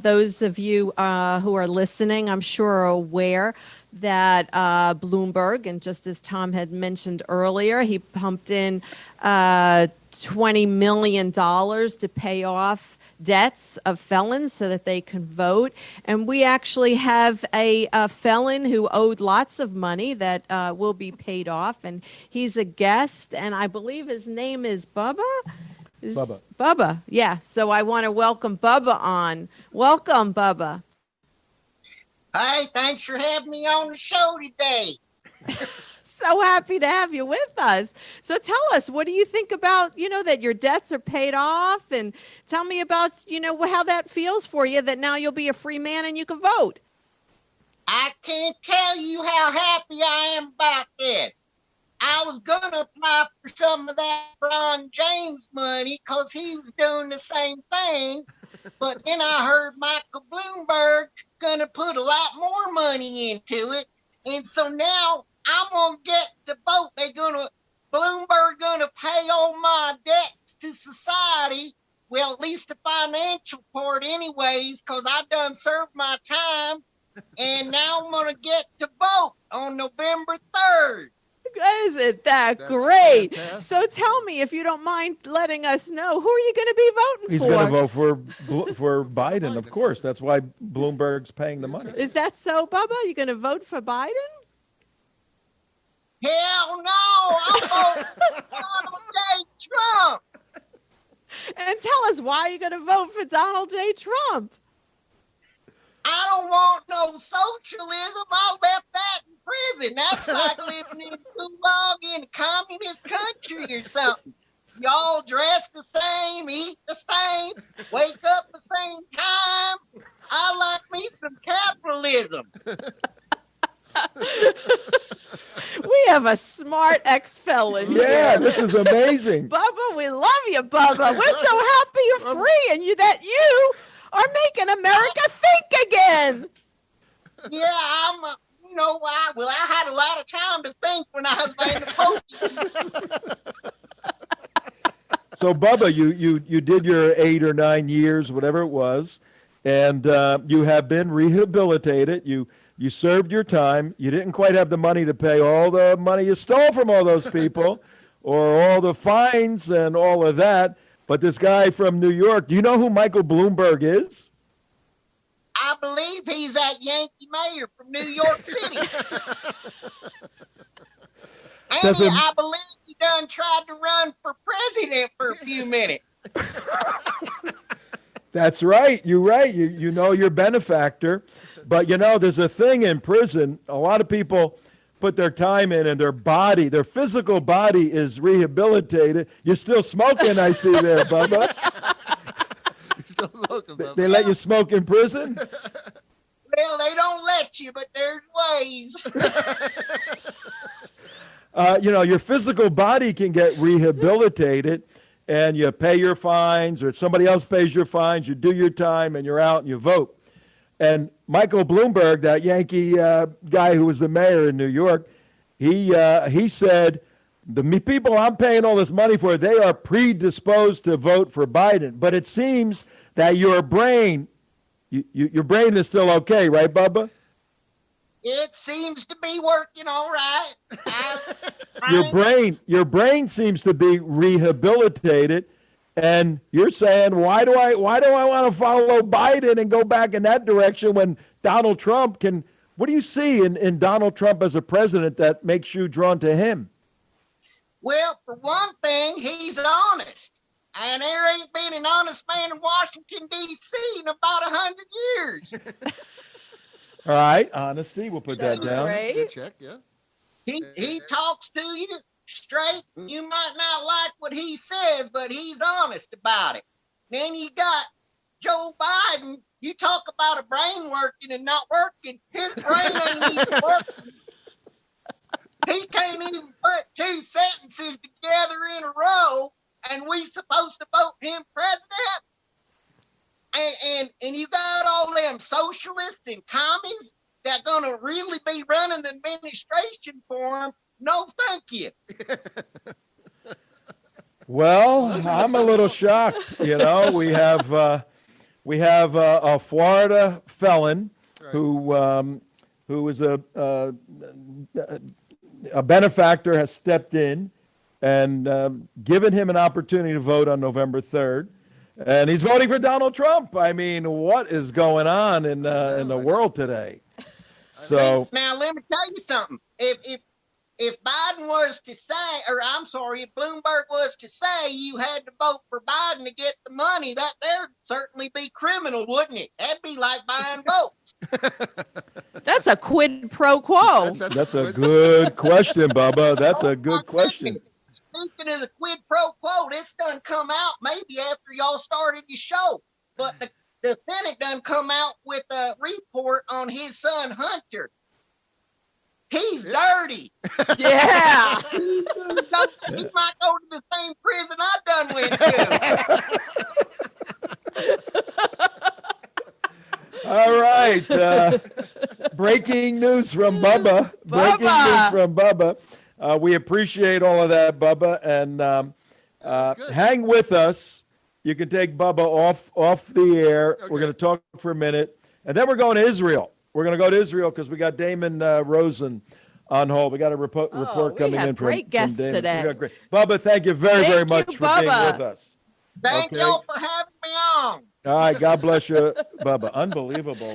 those of you who are listening, I'm sure are aware that Bloomberg, and just as Tom had mentioned earlier, he pumped in $20 million to pay off debts of felons so that they can vote. And we actually have a felon who owed lots of money that will be paid off. And he's a guest, and I believe his name is Bubba. Bubba, yeah. So I want to welcome Bubba on. Welcome, Bubba. Hi, thanks for having me on the show today. So happy to have you with us. So tell us, what do you think about, that your debts are paid off? And tell me about, how that feels for you, that now you'll be a free man and you can vote. I can't tell you how happy I am about this. I was going to apply for some of that Ron James money because he was doing the same thing. But then I heard Michael Bloomberg going to put a lot more money into it. And so now I'm going to get to vote. Bloomberg going to pay all my debts to society. Well, at least the financial part anyways, because I done served my time. And now I'm going to get to vote on November 3rd. Isn't that great? Fantastic. So tell me, if you don't mind letting us know, who are you going to be voting for? He's going to vote for Biden, of course. That's why Bloomberg's paying the money. Is that so, Bubba? You're going to vote for Biden? Hell no! I'll vote for Donald J. Trump. And tell us why you're going to vote for Donald J. Trump. I don't want no socialism. I left that in prison. That's like living in Gulag in a communist country or something. Y'all dress the same, eat the same, wake up the same time. I like me some capitalism. We have a smart ex-felon. Yeah, this is amazing. Bubba, we love you, Bubba. We're so happy you're free and you are making America think again. Yeah, I had a lot of time to think when I was playing the poker. So, Bubba, you did your 8 or 9 years, whatever it was, and you have been rehabilitated. You served your time. You didn't quite have the money to pay all the money you stole from all those people or all the fines and all of that. But this guy from New York, do you know who Michael Bloomberg is? I believe he's that Yankee mayor from New York City. I believe he done tried to run for president for a few minutes. That's right. You're right. You know your benefactor. But, there's a thing in prison. A lot of people put their time in and their physical body is rehabilitated. You're still smoking, I see there, Bubba. You're still smoking, Bubba. They let you smoke in prison? Well, they don't let you, but there's ways. Your physical body can get rehabilitated, and you pay your fines, or somebody else pays your fines, you do your time, and you're out and you vote. And Michael Bloomberg, that Yankee guy who was the mayor in New York, he said, the people I'm paying all this money for, they are predisposed to vote for Biden. But it seems that your brain is still okay, right, Bubba? It seems to be working all right. Your brain seems to be rehabilitated. And you're saying, why do I want to follow Biden and go back in that direction when Donald Trump can? What do you see in Donald Trump as a president that makes you drawn to him? Well, for one thing, he's honest. And there ain't been an honest man in Washington, D.C. in about 100 years. All right, honesty. We'll put that down. That's a good check, yeah. He talks to you straight. You might not like what he says, but he's honest about it. Then you got Joe Biden. You talk about a brain working and not working. His brain ain't even working. He can't even put two sentences together in a row, and we supposed to vote him president. And you got all them socialists and commies that gonna really be running the administration for him. No, thank you. Well, I'm a little shocked. We have We have a Florida felon Right. who is a benefactor, has stepped in and given him an opportunity to vote on November 3rd. And he's voting for Donald Trump. I mean, what is going on in the world today? So Now let me tell you something. If Biden was to say, or I'm sorry, if Bloomberg was to say you had to vote for Biden to get the money, that there'd certainly be criminal, wouldn't it? That'd be like buying votes. That's a quid pro quo. that's a good question, Bubba. That's a good question. Speaking of the quid pro quo, this done come out maybe after y'all started your show, but the Senate done come out with a report on his son Hunter. He's dirty. Yeah. He might go to the same prison I done went to. All right. Breaking news from Bubba. Breaking news from Bubba. We appreciate all of that, Bubba. And hang with us. You can take Bubba off the air. Okay. We're going to talk for a minute. And then we're going to Israel. We're going to go to Israel because we got Damon Rosen on hold. We got a report coming in from great guests Damon. today. We got great. Bubba, thank you very, very much for being Bubba. with us. Thank Okay. y'all for having me on. All right. God bless you, Bubba. Unbelievable.